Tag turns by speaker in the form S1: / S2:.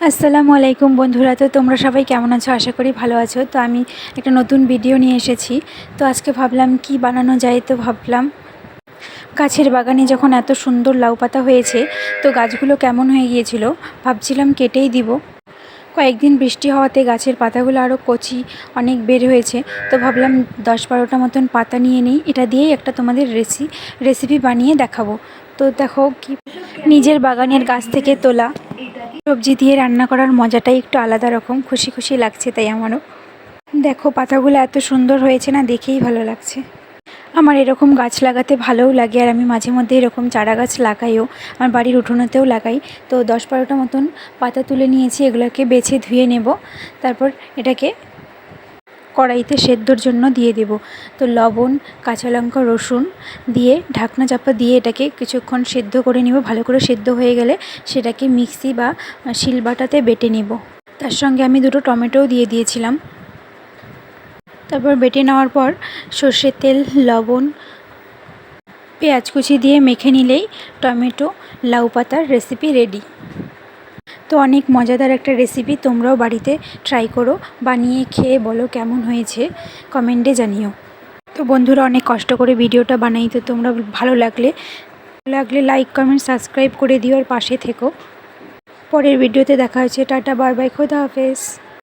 S1: আসসালামু আলাইকুম বন্ধুরা। তো তোমরা সবাই কেমন আছো? আশা করি ভালো আছো। তো আমি একটা নতুন ভিডিও নিয়ে এসেছি। তো আজকে ভাবলাম কি বানানো যায়, তো ভাবলাম গাছের বাগানে যখন এত সুন্দর লাউ পাতা হয়েছে, তো গাছগুলো কেমন হয়ে গিয়েছিল, ভাবছিলাম কেটেই দিব। কয়েকদিন বৃষ্টি হওয়াতে গাছের পাতাগুলো আরও কচি অনেক বের হয়েছে। তো ভাবলাম 10-12টা মতন পাতা নিয়ে নিই, এটা দিয়েই একটা তোমাদের রেসিপি বানিয়ে দেখাবো। তো দেখো কি, নিজের বাগানের গাছ থেকে তোলা সবজি দিয়ে রান্না করার মজাটাই একটু আলাদা রকম, খুশি খুশি লাগছে তাই আমারও। দেখো পাতাগুলো এত সুন্দর হয়েছে না, দেখেই ভালো লাগছে। আমার এরকম গাছ লাগাতে ভালোও লাগে, আর আমি মাঝে মধ্যে এরকম চারা গাছ লাগাইও, আমার বাড়ির উঠোনেতেও লাগাই। তো 10-12টা মতন পাতা তুলে নিয়েছি, এগুলোকে বেছে ধুয়ে নেব। তারপর এটাকে কড়াইতে সেদ্ধর জন্য দিয়ে দেব। তো লবণ, কাঁচা লঙ্কা, রসুন দিয়ে ঢাকনা চাপা দিয়ে এটাকে কিছুক্ষণ সেদ্ধ করে নেব। ভালো করে সেদ্ধ হয়ে গেলে সেটাকে মিক্সি বা শিলবাটাতে বেটে নেব। তার সঙ্গে আমি 2টো টমেটোও দিয়ে দিয়েছিলাম। তারপর বেটে নেওয়ার পর সর্ষের তেল, লবণ, পেঁয়াজ কুচি দিয়ে মেখে নিলেই টমেটো লাউ পাতার রেসিপি রেডি। তো অনেক মজাদার একটা রেসিপি, তোমরাও বাড়িতে ট্রাই করো, বানিয়ে খেয়ে বলো কেমন হয়েছে, কমেন্টে জানিও। তো বন্ধুরা, অনেক কষ্ট করে ভিডিওটা বানাই, তো তোমরা ভালো লাগলে লাইক, কমেন্ট, সাবস্ক্রাইব করে দিও আর পাশে থেকো। পরের ভিডিওতে দেখা হচ্ছে। টাটা, বাই বাই, খোদা হাফেজ।